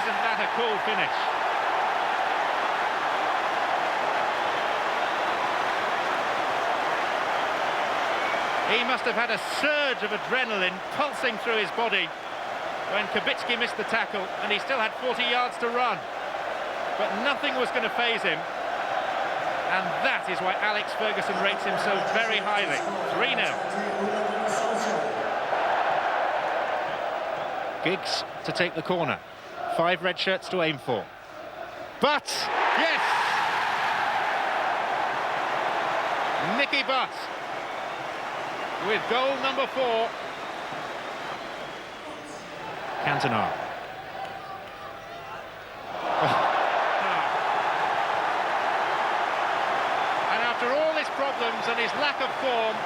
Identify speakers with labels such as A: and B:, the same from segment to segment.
A: Isn't that a cool finish? He must have had a surge of adrenaline pulsing through his body when Kubicki missed the tackle, and he still had 40 yards to run. But nothing was going to faze him, and that is why Alex Ferguson rates him so very highly. 3-0. Giggs to take the corner. 5 red shirts to aim for. But, yes! Nicky Butt with goal number 4. Cantona. And after all his problems and his lack of form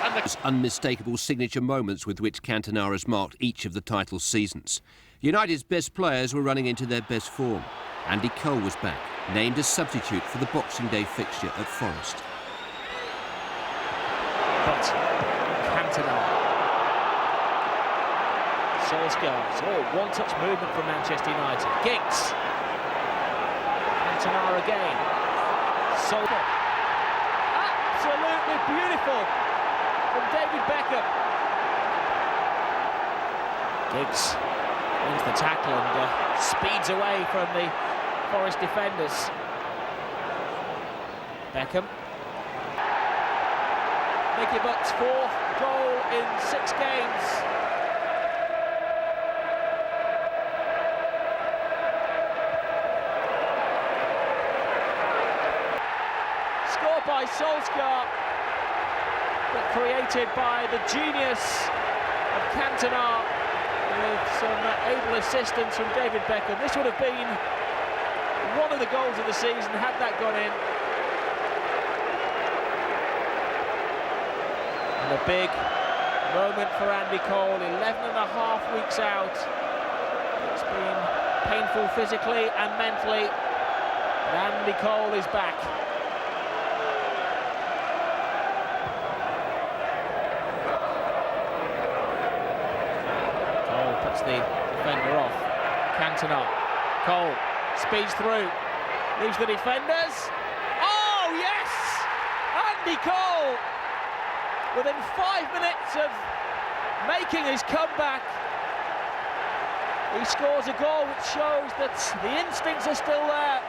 A: and the
B: unmistakable signature moments with which Cantona has marked each of the title seasons. United's best players were running into their best form. Andy Cole was back, named as substitute for the Boxing Day fixture at Forest.
C: But Cantona. Solskjaer. Oh, one-touch movement from Manchester United. Giggs. Cantona again. Solskjaer. Absolutely beautiful from David Beckham. Giggs wins the tackle and speeds away from the Forest defenders. Beckham. Nicky Butt's 4th goal in 6 games. Scored by Solskjaer, but created by the genius of Cantona with some able assistance from David Beckham. This would have been one of the goals of the season had that gone in. And a big moment for Andy Cole, 11.5 weeks out. It's been painful physically and mentally, but Andy Cole is back. Cole puts the defender off. Cantona. Cole speeds through, leaves the defenders. Oh yes! Andy Cole! Within 5 minutes of making his comeback, he scores a goal which shows that the instincts are still there.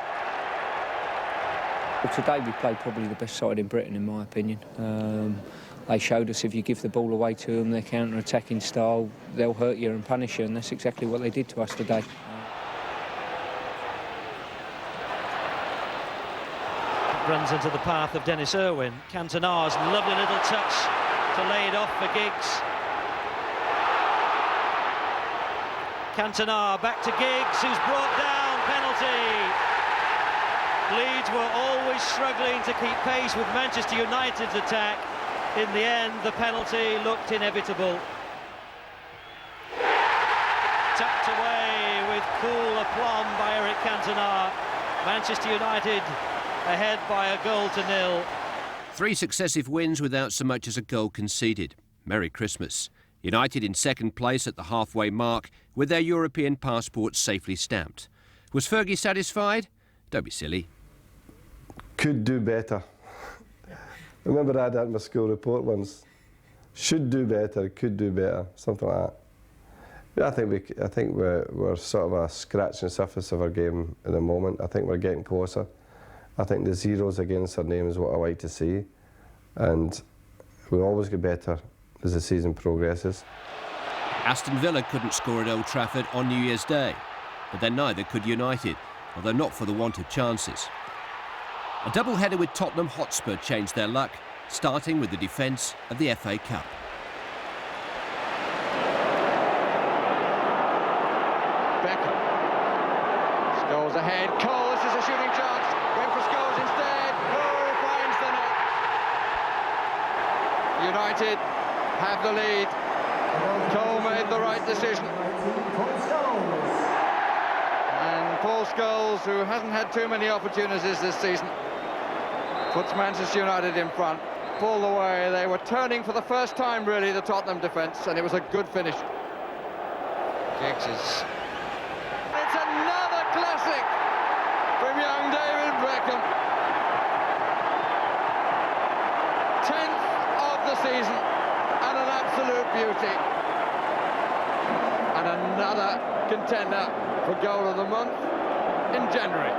D: Well, today we played probably the best side in Britain, in my opinion. They showed us if you give the ball away to them, their counter-attacking style, they'll hurt you and punish you, and that's exactly what they did to us today.
E: Runs into the path of Dennis Irwin. Cantona's lovely little touch to lay it off for Giggs. Cantona back to Giggs, who's brought down. Penalty. Leeds were always struggling to keep pace with Manchester United's attack. In the end, the penalty looked inevitable. Tucked away with cool aplomb by Eric Cantona. Manchester United ahead by a goal to 0.
B: 3 successive wins without so much as a goal conceded. Merry Christmas. United in 2nd place at the halfway mark with their European passports safely stamped. Was Fergie satisfied? Don't be silly.
F: Could do better. I remember I had that in my school report once. Should do better, could do better, something like that. Yeah, I think we're sort of scratching the surface of our game at the moment. I think we're getting closer. I think the zeros against our name is what I like to see, and we'll always get better as the season progresses.
B: Aston Villa couldn't score at Old Trafford on New Year's Day, but then neither could United, although not for the want of chances. A double-header with Tottenham Hotspur changed their luck, starting with the defence of the FA Cup.
G: Beckham. Scholes ahead. Cole, this is a shooting chance. Went for Scholes instead. Cole finds the net. United have the lead. Cole made the right decision. And Paul Scholes, who hasn't had too many opportunities this season, puts Manchester United in front. Pulled away. They were turning for the first time, really, the Tottenham defence, and it was a good finish. Giggs is... It's a contender for goal of the month in January.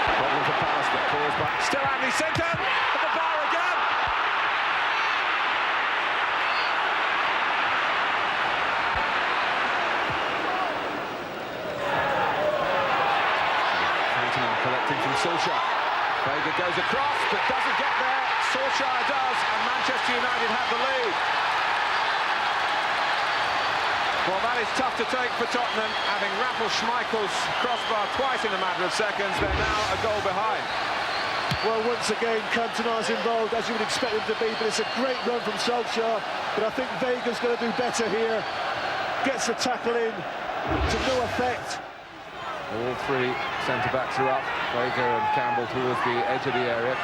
H: Problem for Palace, but caused by... Still Andy Sinton at the bar again. Cantona collecting from Solskjaer. Vega goes across, but doesn't get there. Solskjaer does, and Manchester United have the lead. Well, that is tough to take for Tottenham, having rattled Schmeichel's crossbar twice in a matter of seconds. They're now a goal behind.
I: Well, once again, Cantona's involved, as you would expect him to be, but it's a great run from Solskjaer. But I think Vega's going to do better here. Gets the tackle in to no effect.
H: All three centre-backs are up. Vega and Campbell towards the edge of the area.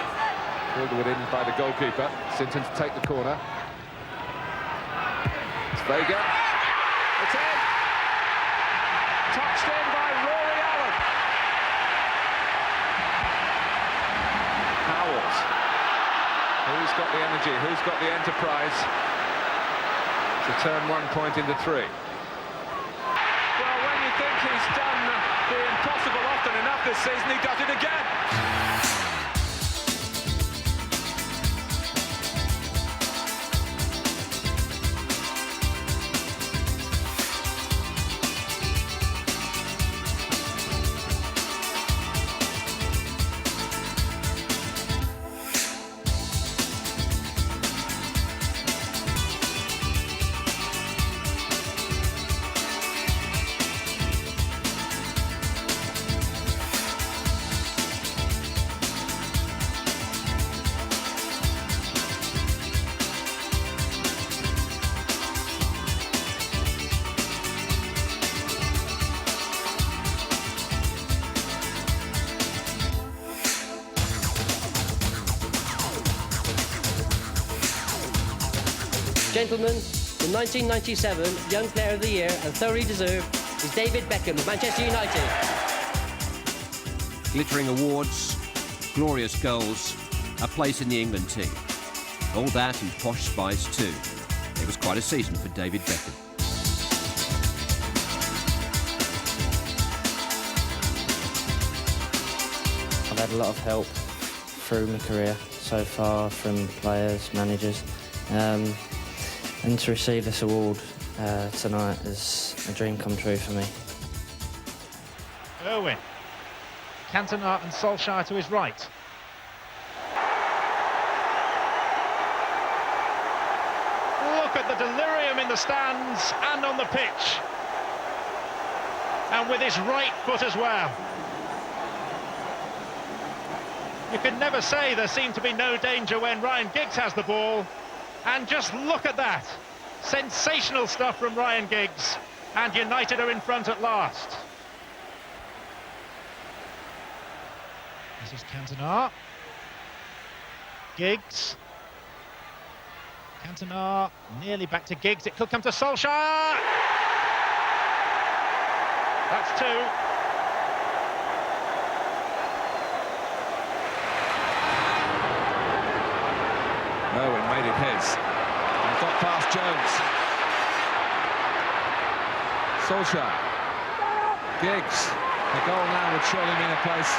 H: Calderwood in by the goalkeeper. Sinton to take the corner. It's Vega. It's in! Touched in by Rory Allen. Howells. Who's got the energy? Who's got the enterprise to turn 1 point into 3? Well, when you think he's done the impossible often enough this season, he does it again.
J: Gentlemen, the 1997 Young Player of the Year, and thoroughly deserved, is David Beckham of Manchester United.
B: Glittering awards, glorious goals, a place in the England team. All that and posh spice too. It was quite a season for David Beckham.
K: I've had a lot of help through my career so far from players, managers. And to receive this award tonight is a dream come true for me.
A: Irwin. Cantona and Solskjaer to his right. Look at the delirium in the stands and on the pitch. And with his right foot as well. You can never say there seemed to be no danger when Ryan Giggs has the ball. And just look at that. Sensational stuff from Ryan Giggs. And United are in front at last. This is Cantona. Giggs. Cantona nearly back to Giggs. It could come to Solskjaer. That's two.
H: Irwin made it his. And got past Jones. Solskjaer. Giggs. The goal now would surely mean a place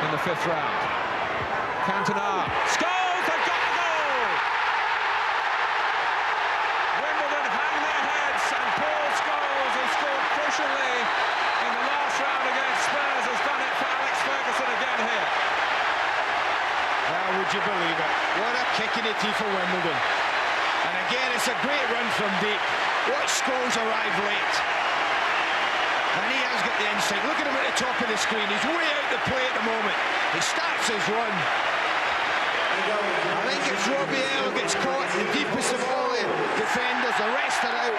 H: in the 5th round. Cantona. Scholes! They've got the goal! Wimbledon hang their heads, and Paul Scholes, who scored crucially in the last round against Spurs, has done it for Alex Ferguson again here.
L: Well, would you believe it? What a kick in the teeth for Wimbledon. And again, it's a great run from deep. Watch Scholes arrive late. And he has got the insight. Look at him at the top of the screen. He's way out the play at the moment. He starts his run. I think it's Robbie Earle gets caught in the deepest of all the defenders. The rest are out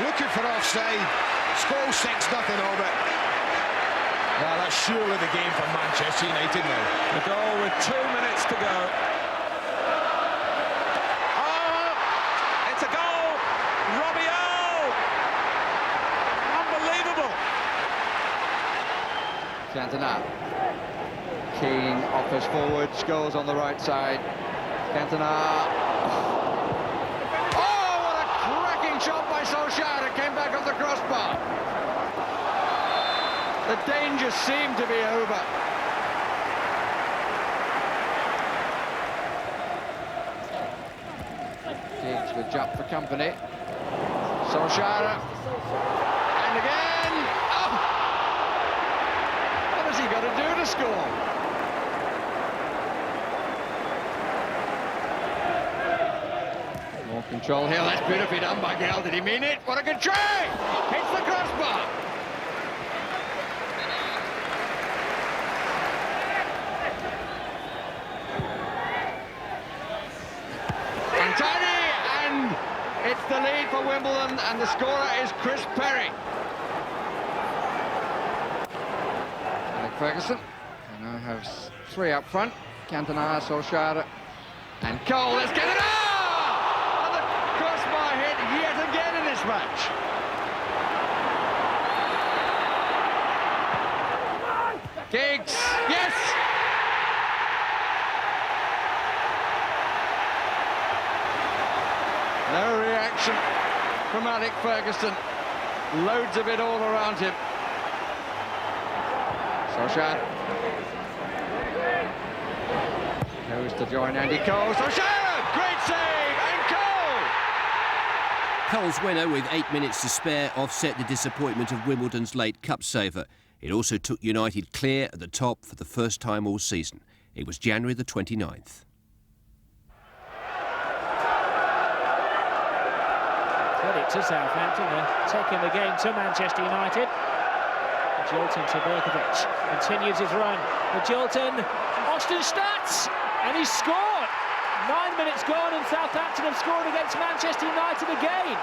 L: looking for offside. Scholes thinks nothing of it. Well, that's surely the game for Manchester United now.
H: The goal with 2 minutes to go. Oh, it's a goal! Robbie Earle! Unbelievable!
G: Cantona. Keane offers forward, Scholes on the right side. Cantona back of the crossbar. The danger seemed to be over. Giggs with Jupp for company. Solskjaer. And again. Oh! What has he got to do to score? More control here. That's beautifully done by Gale. Did he mean it? What a good try! Hits the crossbar. Untidy, and it's the lead for Wimbledon, and the scorer is Chris Perry. Alec Ferguson now has three up front. Cantona, Solskjaer, and Cole. Let's get it out! Hit yet again in this match. Giggs, yes! No reaction from Alec Ferguson. Loads of it all around him. Solskjaer goes to join Andy Cole. Solskjaer, great save, and Cole!
B: Cole's winner, with 8 minutes to spare, offset the disappointment of Wimbledon's late cup saver. It also took United clear at the top for the first time all season. It was January the 29th.
C: Credit to Southampton, they're taking the game to Manchester United. Jolton to Berkovic, continues his run. Jolton, Austin Stats, and he's scored! 9 minutes gone and Southampton have scored against Manchester United again.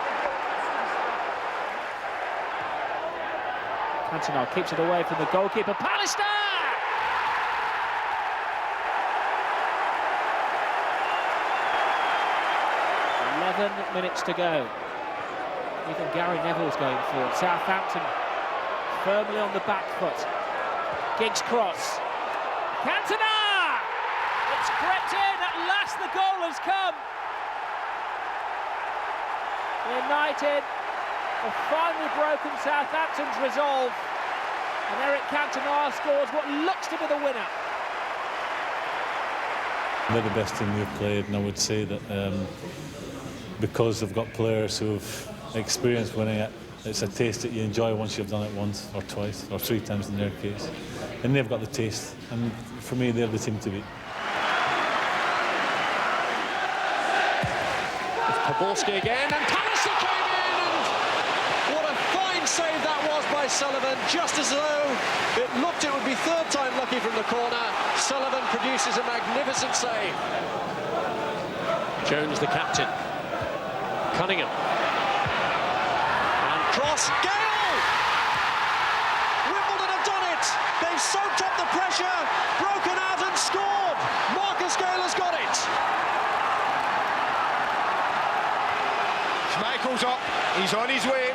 C: Cantona keeps it away from the goalkeeper. Pallister! 11 minutes to go. Even Gary Neville's going forward. Southampton firmly on the back foot. Giggs cross. Cantona! It's crept in. At last the goal has come. United have finally broken Southampton's resolve. And Eric Cantona scores what looks to be the winner.
M: They're the best team we've played, and I would say that because they've got players who've experienced winning it, it's a taste that you enjoy once you've done it once or twice or 3 times in their case. And they've got the taste, and for me, they're the team to beat.
E: Poborski again, and Pallister came in, and what a fine save that was by Sullivan, just as though it looked it would be third time lucky from the corner. Sullivan produces a magnificent save. Jones, the captain. Cunningham. And cross, Gale! Wimbledon have done it! They've soaked up the pressure, broken out and scored! Marcus Gale has got it!
L: Schmeichel's up, he's on his way.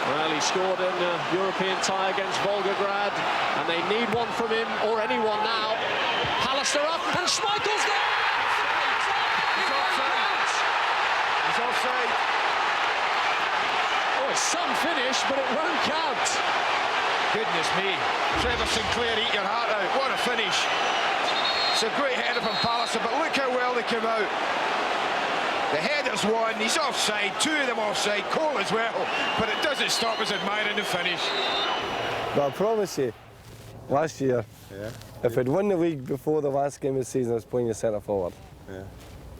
E: Well, he scored in a European tie against Volgograd, and they need one from him, or anyone now. Pallister up, and Schmeichel's there!
L: He's offside. He's offside.
E: Oh, it's some finish, but it won't count.
L: Goodness me. Trevor Sinclair, eat your heart out. What a finish. It's a great header from Pallister, but look how well they came out. The header's one, he's offside, 2 of them offside, Cole as well, but it doesn't stop us admiring the finish.
F: But I promise you, last year, if I'd won the league before the last game of the season, I was playing a centre forward.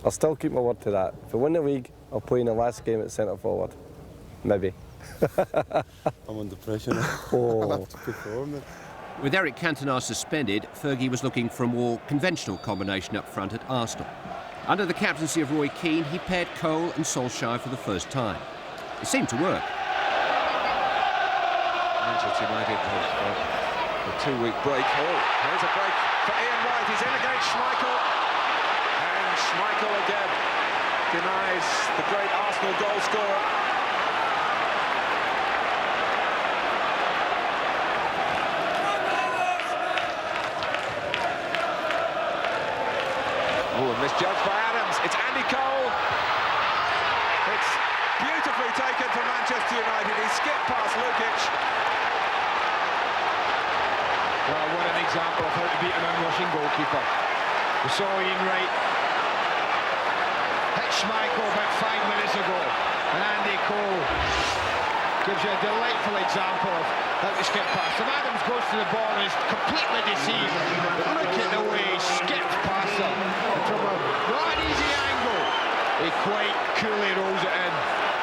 F: I'll still keep my word to that. If I win the league, I'll play in the last game at centre forward. Maybe.
N: I'm under pressure now.
F: Oh.
N: I'll have to perform it.
B: With Eric Cantona suspended, Fergie was looking for a more conventional combination up front at Arsenal. Under the captaincy of Roy Keane, he paired Cole and Solskjaer for the first time. It seemed to work.
H: Manchester United have a 2-week break. Oh, here's a break for Ian Wright. He's in against Schmeichel. And Schmeichel again denies the great Arsenal goal scorer. Oh, misjudged by Adams. It's Andy Cole. It's beautifully taken for Manchester
L: example of how to beat an unrushing goalkeeper. We saw Ian Wright hit Schmeichel about 5 minutes ago, and Andy Cole gives you a delightful example of how to skip past him. Adams goes to the ball and is completely deceived. But look at the way he skipped past him. And from a not an easy angle, he quite coolly rolls it in.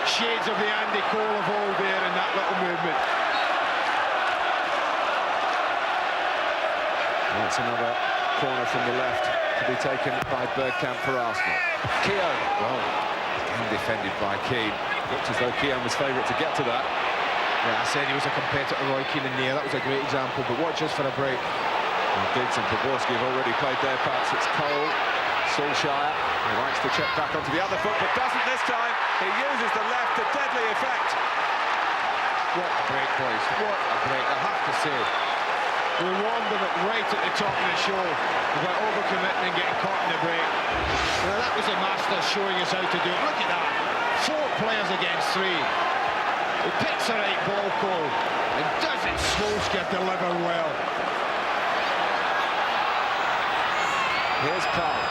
L: Shades of the Andy Cole of old there in that little movement.
H: That's another corner from the left to be taken by Bergkamp for Arsenal. Keown, well, again defended by Keane. Looked as though Keown was favourite to get to that.
L: Yeah, I said he was a competitor, Roy Keane in there. That was a great example, but watch us for a break.
H: Well, Giggs and Poborski have already played their parts. It's Cole, Solskjaer. He likes to check back onto the other foot, but doesn't this time. He uses the left to deadly effect.
L: What a break, boys. What a break, I have to say. We warned them right at the top of the show about overcommitting and getting caught in the break. Now, that was the Masters showing us how to do it. Look at that. 4 players against 3. He picks the right ball, Cole, and doesn't Solskjaer deliver well.
H: Here's Cole.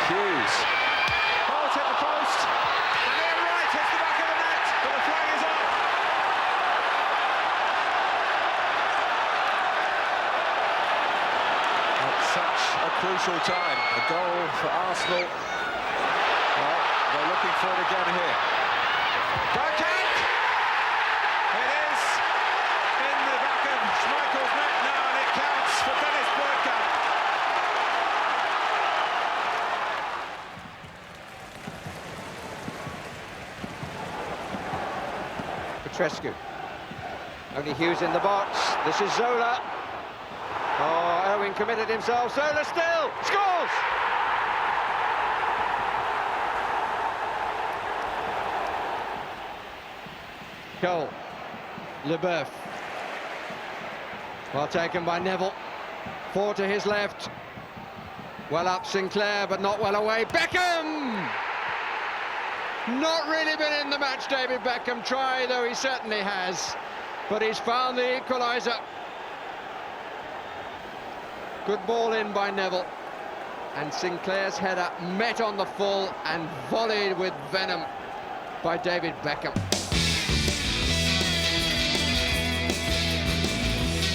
H: Hughes. Oh, it's hit the post. And Ian Wright hits the back of the net, but the flag is up. At such a crucial time. A goal for Arsenal. Well, they're looking for it again here. Bergkamp! It is in the back of Schmeichel's net now, and it counts for Dennis Bergkamp.
G: Petrescu. Only Hughes in the box. This is Zola. Oh, Owen committed himself. Zola still scores! Cole. Leboeuf. Well taken by Neville. 4 to his left. Well up Sinclair, but not well away. Beckham! Not really been in the match, David Beckham. Try, though he certainly has. But he's found the equaliser. Good ball in by Neville. And Sinclair's header met on the full and volleyed with venom by David Beckham.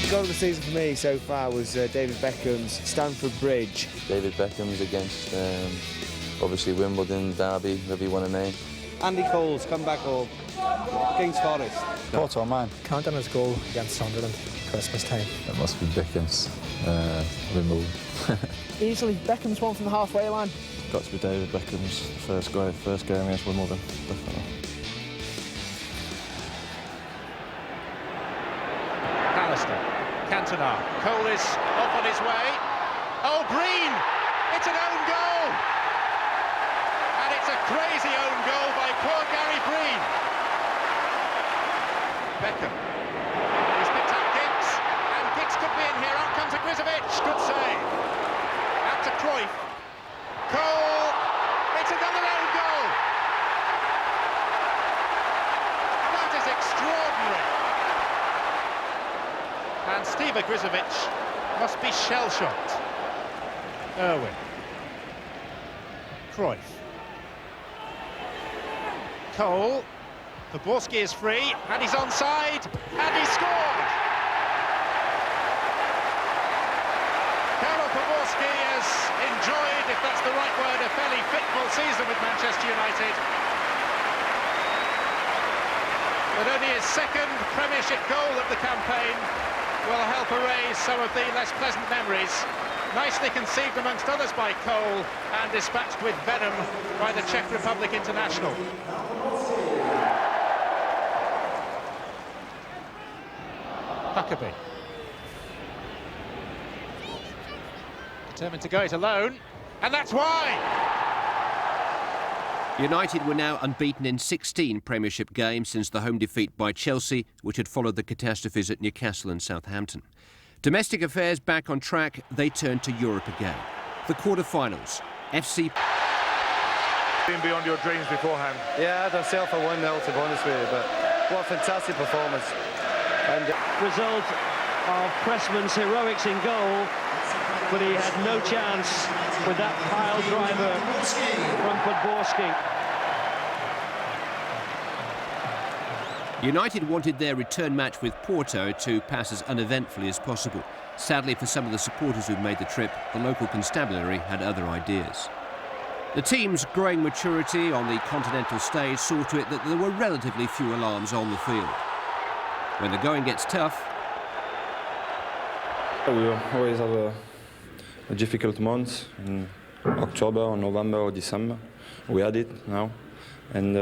O: Goal of the season for me so far was David Beckham's Stamford Bridge.
P: David Beckham's against obviously Wimbledon, Derby, whatever you want to name.
Q: Andy Cole's comeback goal against Forest.
R: Porto, man.
S: Cantona's goal against Sunderland, Christmas time.
R: It must be Beckham's Wimbledon.
S: Easily Beckham's one from the halfway line.
R: Got to be David Beckham's first game against Wimbledon, definitely.
A: Alistair, Cantona, Cole is off on his way. Oh, Breen! It's an own goal! And it's a crazy own goal by poor Gary Breen. Beckham. He's picked up Giggs, and Giggs could be in here. Out comes Grizovic. Good save. Out to Cruyff. Cole. It's another own goal. That is extraordinary. And Steve Grizovic must be shell-shocked. Irwin. Cruyff. Cole. Poborski is free, and he's onside, and he scored! Karol Poborski has enjoyed, if that's the right word, a fairly fitful season with Manchester United. But only his second Premiership goal of the campaign will help erase some of the less pleasant memories. Nicely conceived amongst others by Cole, and dispatched with venom by the Czech Republic international. Huckabee. Determined to go it alone, and that's why!
B: United were now unbeaten in 16 Premiership games since the home defeat by Chelsea, which had followed the catastrophes at Newcastle and Southampton. Domestic affairs back on track, they turn to Europe again. The quarter-finals, FC...
T: Been beyond your dreams beforehand.
N: Yeah, I had myself a 1-0 to be honest with you, but what a fantastic performance. And
E: result of Pressman's heroics in goal, but he had no chance with that pile driver from Podborski.
B: United wanted their return match with Porto to pass as uneventfully as possible. Sadly for some of the supporters who made the trip, the local constabulary had other ideas. The team's growing maturity on the continental stage saw to it that there were relatively few alarms on the field. When the going gets tough,
R: we always have a difficult month in October or November or December. We had it now, and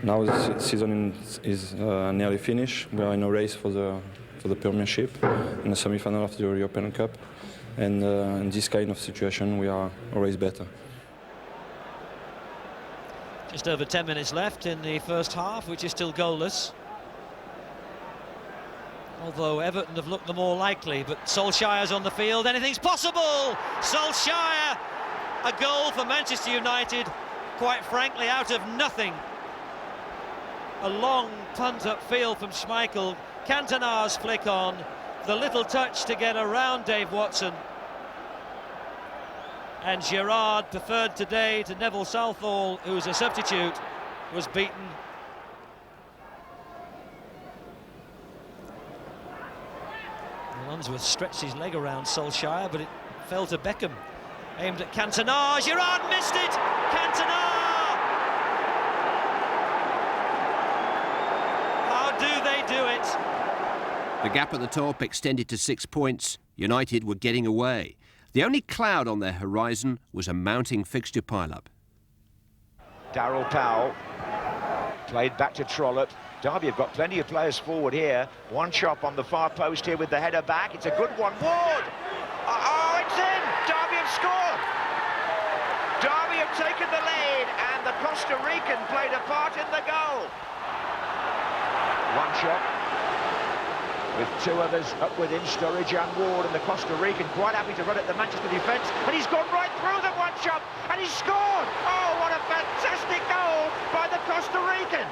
R: now the season is nearly finished. We are in a race for the Premiership in the semi-final of the European Cup, and in this kind of situation we are always better.
E: Just over 10 minutes left in the first half, which is still goalless. Although Everton have looked the more likely, but Solskjaer's on the field. Anything's possible! Solskjaer! A goal for Manchester United, quite frankly, out of nothing. A long punt upfield from Schmeichel. Cantona's flick on. The little touch to get around Dave Watson. And Gerrard, preferred today to Neville Southall, who's a substitute, was beaten. Unsworth stretched his leg around Solskjaer, but it fell to Beckham. Aimed at Cantona. Gerrard missed it! Cantona! How do they do it?
B: the gap at the top extended to 6 points. United were getting away. The only cloud on their horizon was a mounting fixture pile-up.
U: Darryl Powell played back to Trollope. Derby have got plenty of players forward here. One chop on the far post here with the header back. It's a good one. Ward! Oh, it's in! Derby have scored! Derby have taken the lead, and the Costa Rican played a part in the goal. One shot with two others up within, Sturridge and Ward, and the Costa Rican quite happy to run at the Manchester defence, and he's gone right through them, one shot, and he's scored! Oh, what a fantastic goal by the Costa Rican!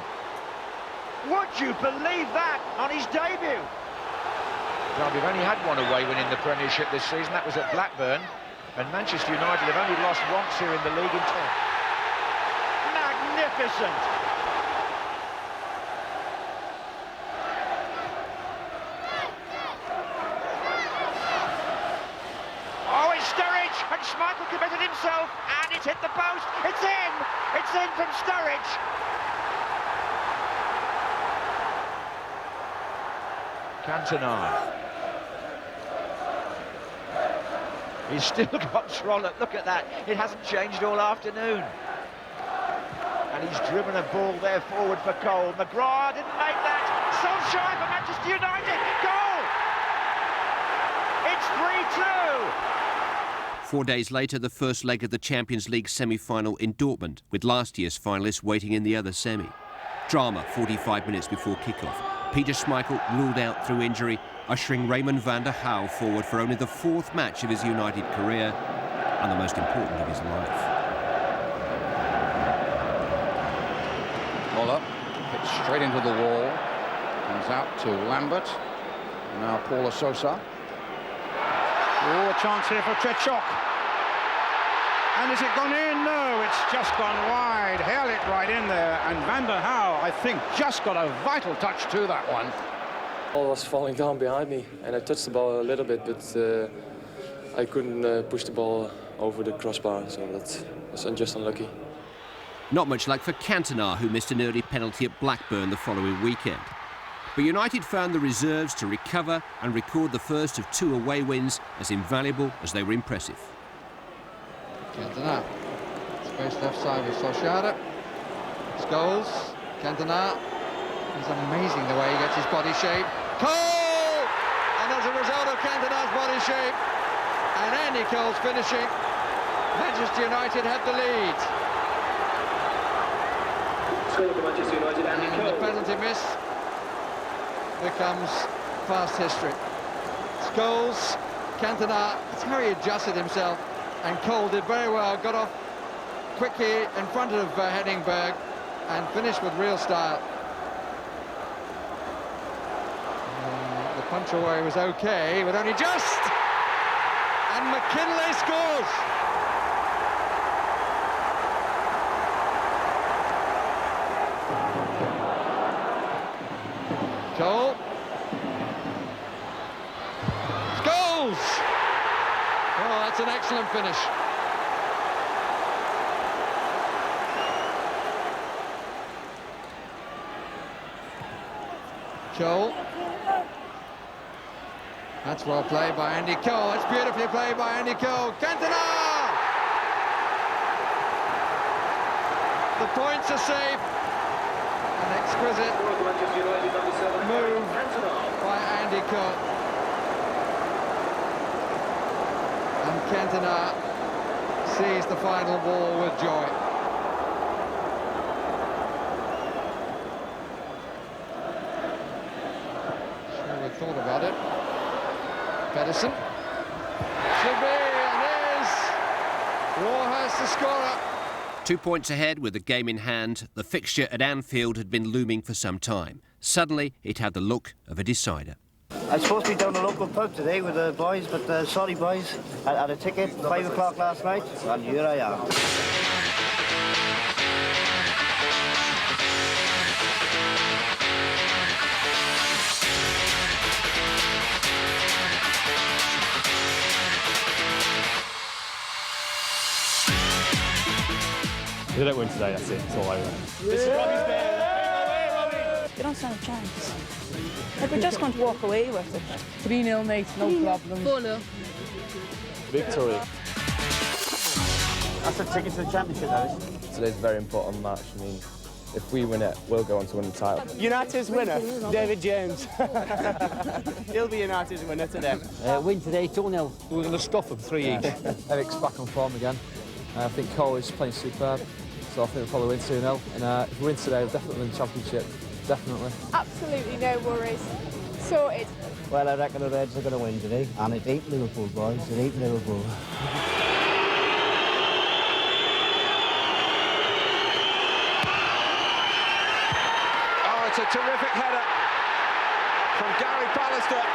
U: Would you believe that on his debut? Derby have only had one away win in the Premiership this season, that was at Blackburn, and Manchester United have only lost once here in the league in 10. Magnificent! Oh, it's Sturridge, and Schmeichel committed himself, and it's hit the post. It's in! It's in from Sturridge. Cantona. He's still got Trollope, look at that. It hasn't changed all afternoon. And he's driven a ball there forward for Cole. McGrath didn't make that. Solskjaer for Manchester United. Goal! It's 3-2.
B: 4 days later, the first leg of the Champions League semi-final in Dortmund, with last year's finalists waiting in the other semi. Drama 45 minutes before kick-off. Peter Schmeichel ruled out through injury, ushering Raymond van der Hauw forward for only the fourth match of his United career and the most important of his life.
V: Ball up, hits straight into the wall, comes out to Lambert, now Paula Sosa. Oh, a chance here for Trechok. And has it gone in? No, it's just gone wide. Held it right in there. And Van der Hauw, I think, just got a vital touch to that one.
W: The ball was falling down behind me, and I touched the ball a little bit, but I couldn't push the ball over the crossbar, so that was just unlucky.
B: Not much luck for Cantona, who missed an early penalty at Blackburn the following weekend. But United found the reserves to recover and record the first of two away wins as invaluable as they were impressive.
G: Cantona, space left side with Solskjaer. Scholes, Cantona. It's amazing the way he gets his body shape. Cole! And as a result of Cantona's body shape and Andy Cole's finishing, Manchester United had the lead.
W: Score for Manchester United, Andy Cole.
G: The penalty miss becomes past history. Scholes, Cantona, it's how he adjusted himself. And Cole did very well, got off quickly in front of Henningberg and finished with real style. The punch away was okay, but only just. And McKinlay scores. Cole. Goals! Oh, that's an excellent finish. Cole. That's well played by Andy Cole. That's beautifully played by Andy Cole. Cantona! The points are safe. An exquisite move by Andy Cole. And Cantona sees the final ball with joy. Sure we thought about it. Pedersen. Should be, and is. Warhurst the scorer.
B: 2 points ahead with the game in hand, the fixture at Anfield had been looming for some time. Suddenly, it had the look of a decider.
D: I was supposed to be down the local pub today with the boys, but sorry boys, I had a ticket 5 o'clock last night, and here I am.
I: They don't win today, that's it. It's all over.
S: This is Robbie's day.
J: We don't stand a chance. Like, we're just going to walk away with it.
S: 3-0, mate, no problem.
J: 4-0.
I: Victory.
D: That's a ticket to the championship, that is.
X: Today's a very important match. I mean, if we win it, we'll go on to win the title.
S: United's winner, David James. He'll be United's winner today.
D: Win today, 2-0.
Q: We're going to stuff them 3 each.
X: Eric's back on form again. I think Cole is playing superb, so I think we'll probably win 2-0. And if we win today, we'll definitely win the championship. Definitely.
J: Absolutely no worries. Sorted.
D: Well, I reckon the Reds are going to win today. And it ain't Liverpool, boys. It ain't Liverpool.
H: Oh, it's a terrific header from Gary Pallister.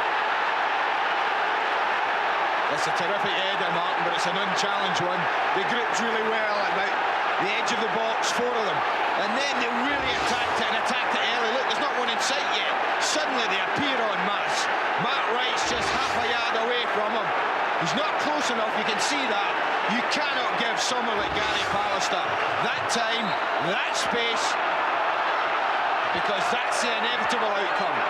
L: It's a terrific header, Martin, but it's an unchallenged one. They gripped really well at the edge of the box, 4 of them. And then they really attacked it and attacked it early. Look, there's not one in sight yet. Suddenly they appear en masse. Matt Wright's just half a yard away from him. He's not close enough, you can see that. You cannot give someone like Gary Pallister that time, that space, because that's the inevitable outcome.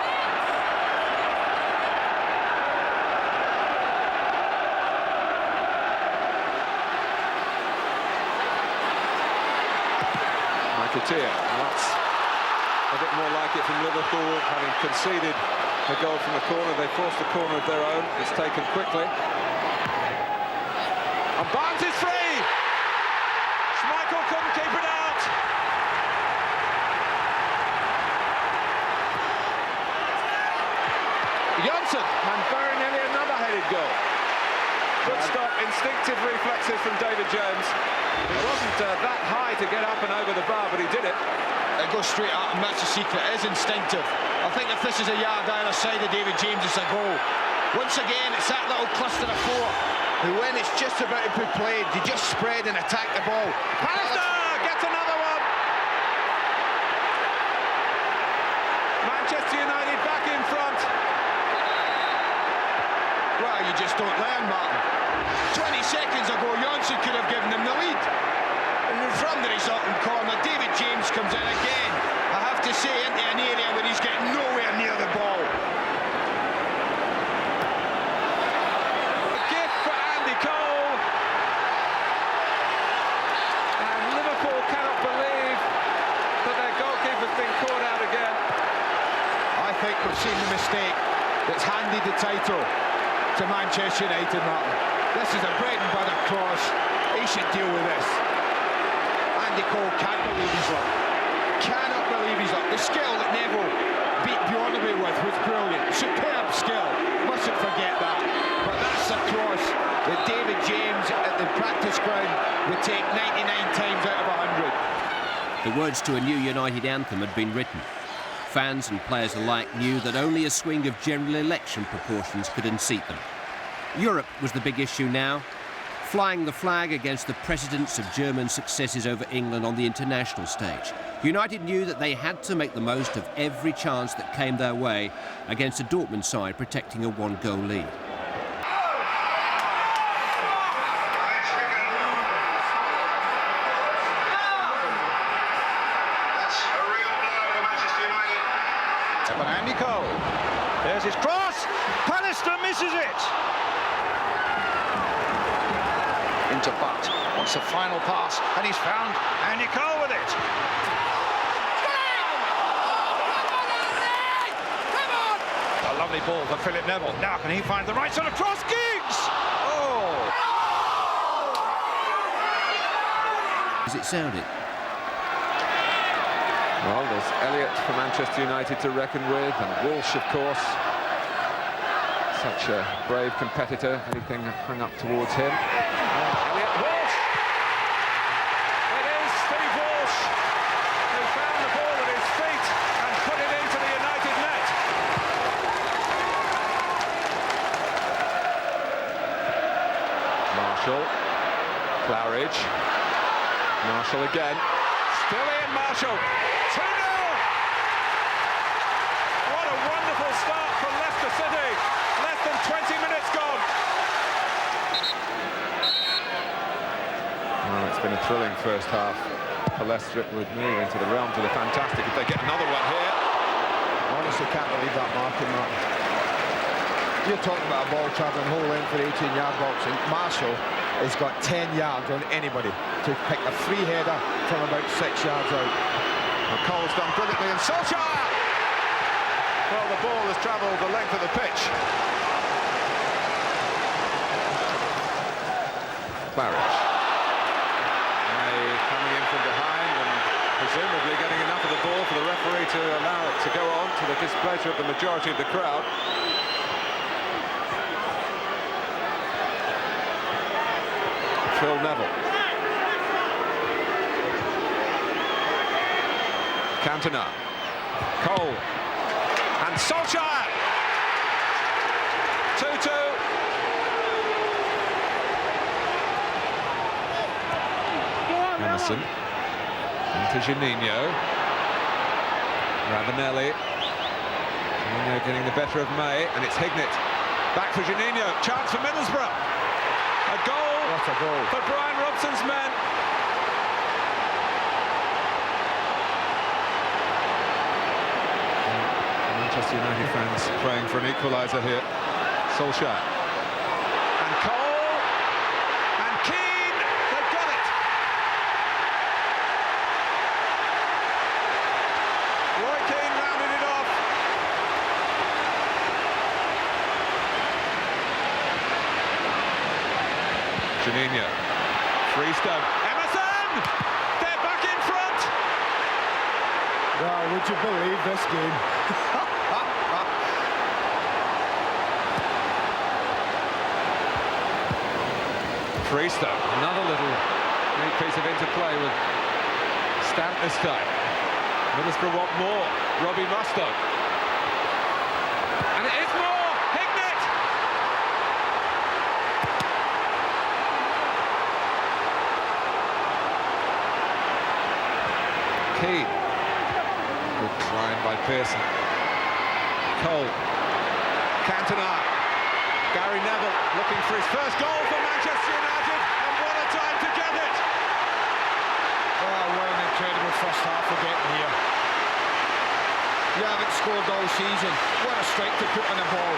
H: Katia. That's a bit more like it from Liverpool, having conceded a goal from the corner. They forced a corner of their own. It's taken quickly. And Barnes is free! Schmeichel couldn't keep it out. Johnson, and very nearly another headed goal. Good stop, instinctive reflexes from David James. It wasn't that high to get up and over the bar, but he did it.
L: It goes straight up, and that's the secret. It is instinctive. I think if this is a yard either side of David James, it's a goal. Once again, it's that little cluster of 4 who, when it's just about to be played, they just spread and attack the ball.
H: Pallister gets another one. Manchester United back in front.
L: Well, you just don't learn, Martin. 20 seconds ago, Johnson could have given them the lead. And from the resulting corner, David James comes in again, I have to say, into an area where he's getting nowhere near the ball.
H: A gift for Andy Cole. And Liverpool cannot believe that their goalkeeper's been caught out again.
L: I think we've seen the mistake that's handed the title to Manchester United, Martin. This is a bread and butter cross. He should deal with this. Andy Cole can't believe his luck. Cannot believe his luck. The skill that Neville beat Bjornaby with was brilliant. Superb skill. Mustn't forget that. But that's a cross that David James at the practice ground would take 99 times out of 100.
B: The words to a new United anthem had been written. Fans and players alike knew that only a swing of general election proportions could unseat them. Europe was the big issue now. Flying the flag against the precedents of German successes over England on the international stage, United knew that they had to make the most of every chance that came their way against a Dortmund side protecting a one-goal lead.
U: But Andy Cole, there's his cross, Pallister misses it! Into Butt, wants a final pass, and he's found Andy Cole with it. A lovely ball for Philip Neville. Now can he find the right sort of cross? Giggs! Oh!
B: As it sounded.
H: Well, there's Elliott for Manchester United to reckon with, and Walsh, of course. Such a brave competitor, anything hung up towards him. Elliott, Walsh! It is Steve Walsh who found the ball at his feet and put it into the United net. Marshall, Claridge, Marshall again, still in Marshall. 2-0! What a wonderful start from Leicester City. Less than 20 minutes gone. Well, it's been a thrilling first half for Leicester. It would move into the realms of the fantastic if they get another one here.
L: Honestly, can't believe that marking, Martin. You're talking about a ball travelling whole length for 18-yard box, and Marshall has got 10 yards on anybody to pick a free header from about 6 yards out.
H: Well, Cole's done brilliantly, and Solskjaer! Well, the ball has travelled the length of the pitch. Claridge. May coming in from behind and presumably getting enough of the ball for the referee to allow it to go on, to the displeasure of the majority of the crowd. Phil Neville. Cantona, Cole, and Solskjaer! 2-2. Emerson, into Juninho, Ravanelli, Juninho getting the better of May, and it's Hignett, back for Juninho, chance for Middlesbrough, a goal,
L: what a goal
H: for Brian Robson's men. Manchester United fans praying for an equaliser here. Solskjaer. And Cole. And Keane. They've got it. Roy Keane rounded it off. Juninho. Freestone. Emerson! They're back in front.
L: Wow, would you believe this game?
H: Freestone, another little neat piece of interplay with Stamp this time. Middlesbrough want more. Robbie Mustoe. And it is more! Hignett! Keane. Good climb by Pearson. Cole. Cantona. Gary Neville looking for his first goal for Manchester United, and what a time to get it!
L: Oh, what an incredible first half we're getting here. You haven't scored all season. What a strike to put on the ball.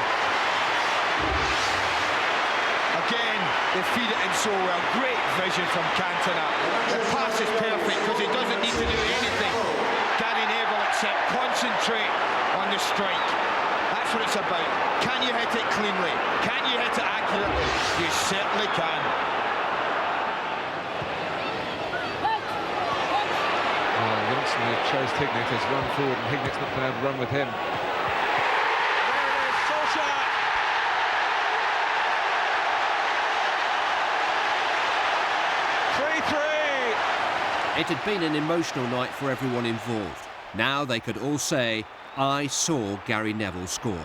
L: Again, they feed it in so well. Great vision from Cantona. The pass is perfect because he doesn't need to do anything. Gary Neville except concentrate on the strike. That's what it's about. Can you hit it cleanly? Can you hit it accurately? You certainly can.
H: Wilson chose Hignett has run forward, and Hignett's not been able to run with him. There it is, Solskjaer!
B: It had been an emotional night for everyone involved. Now they could all say I saw Gary Neville score.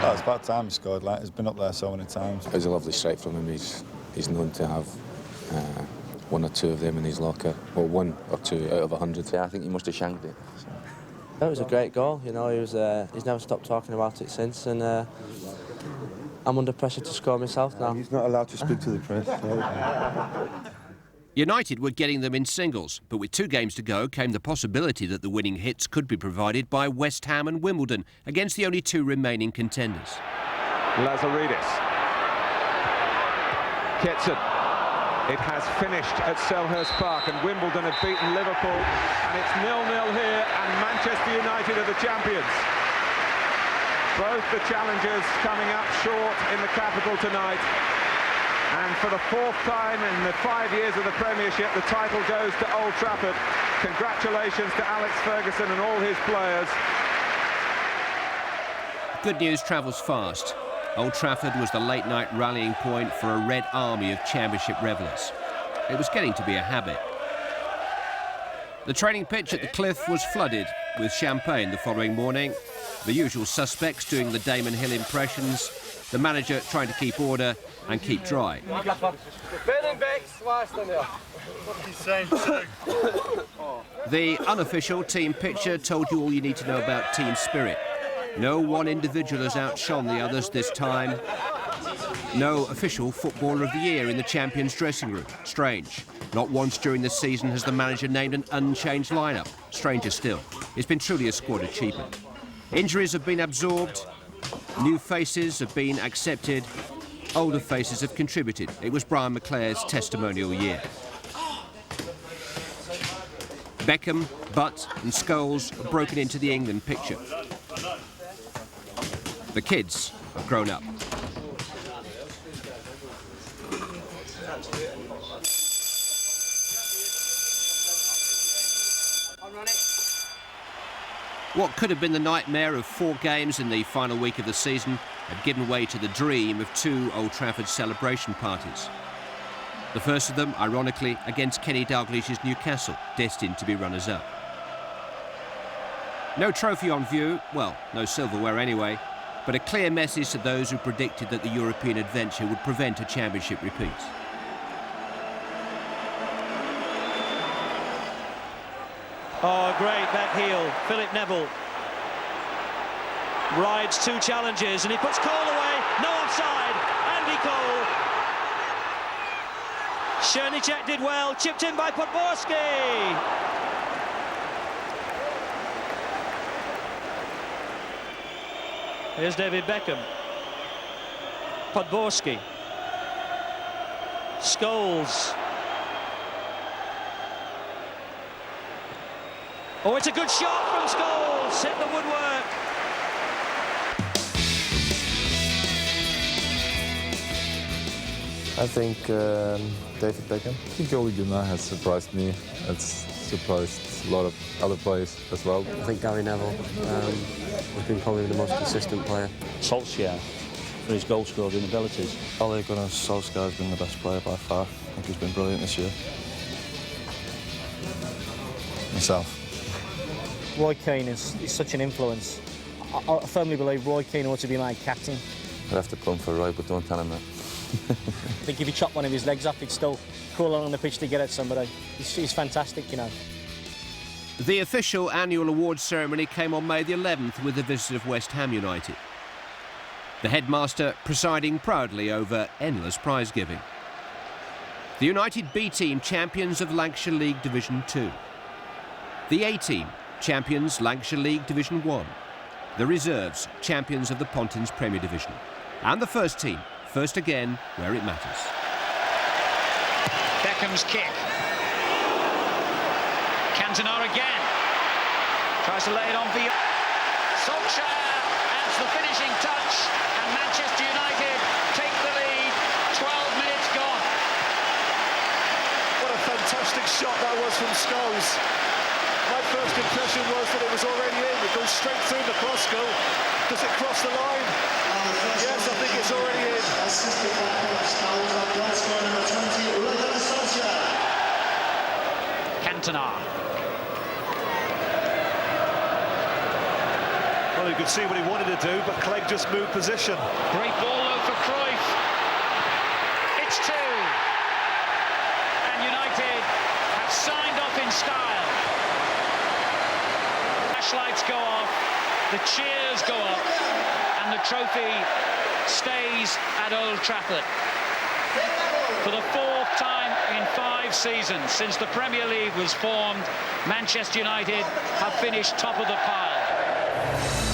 N: Oh, it's about time he scored. Like, he's been up there so many times.
C: It was a lovely strike from him. He's known to have one or two of them in his locker, or 1 or 2 out of 100.
P: Yeah, I think he must have shanked it. So.
X: That was a great goal. You know, he's never stopped talking about it since, and I'm under pressure to score myself now.
N: He's not allowed to speak to the press.
B: United were getting them in singles, but with 2 games to go came the possibility that the winning hits could be provided by West Ham and Wimbledon against the only 2 remaining contenders.
H: Lazaridis. Kitson. It has finished at Selhurst Park, and Wimbledon have beaten Liverpool, and it's 0-0 here, and Manchester United are the champions. Both the challengers coming up short in the capital tonight. And for the 4th time in the 5 years of the Premiership, the title goes to Old Trafford. Congratulations to Alex Ferguson and all his players.
B: Good news travels fast. Old Trafford was the late-night rallying point for a red army of Championship revellers. It was getting to be a habit. The training pitch at the Cliff was flooded with champagne the following morning. The usual suspects doing the Damon Hill impressions, the manager trying to keep order and keep dry. The unofficial team picture told you all you need to know about team spirit. No one individual has outshone the others this time. No official Footballer of the Year in the champions' dressing room. Strange. Not once during the season has the manager named an unchanged lineup. Stranger still. It's been truly a squad achievement. Injuries have been absorbed. New faces have been accepted. Older faces have contributed. It was Brian McClare's testimonial year. Beckham, Butt and Scholes have broken into the England picture. The kids have grown up. What could have been the nightmare of 4 games in the final week of the season had given way to the dream of 2 Old Trafford celebration parties. The first of them, ironically, against Kenny Dalglish's Newcastle, destined to be runners-up. No trophy on view, well, no silverware anyway, but a clear message to those who predicted that the European adventure would prevent a championship repeat.
E: Oh, great back heel, Philip Neville. Rides 2 challenges and he puts Cole away. No offside, Andy Cole. Chernicek did well, chipped in by Podborski. Here's David Beckham. Podborski. Scholes. Oh, it's a good shot from Scholes. Hit the woodwork.
I: I think David Beckham. I think Ole Gunnar has surprised me. It's surprised a lot of other players as well.
X: I think Gary Neville has been probably the most consistent player.
F: Solskjaer for his goal-scoring abilities.
I: Ole Gunnar Solskjaer has been the best player by far. I think he's been brilliant this year. Myself.
K: Roy Keane is such an influence. I firmly believe Roy Keane ought to be made captain.
P: I'd have to plumb for Roy, but don't tell him that.
K: I think if he chopped one of his legs off, he'd still crawl along the pitch to get at somebody. He's fantastic, you know.
B: The official annual awards ceremony came on May the 11th with the visit of West Ham United. The headmaster presiding proudly over endless prize giving. The United B team champions of Lancashire League Division 2. The A team champions Lancashire League Division 1. The reserves champions of the Pontins Premier Division. And the first team first again where it matters.
U: Beckham's kick. Cantona again. Tries to lay it on via. Solskjaer adds the finishing touch and Manchester United take the lead. 12 minutes gone.
M: What a fantastic shot that was from Scholes. My first impression was that it was already in. It goes straight through the cross goal. Does it cross the line? Yes, I think it's already in.
U: Cantona.
M: Well, you could see what he wanted to do, but Clegg just moved position.
A: Great ball though for Cruyff. It's 2. And United have signed off in style. Flashlights go off, the cheers go up, and the trophy stays at Old Trafford. For the 4th time in 5 seasons since the Premier League was formed, Manchester United have finished top of the pile.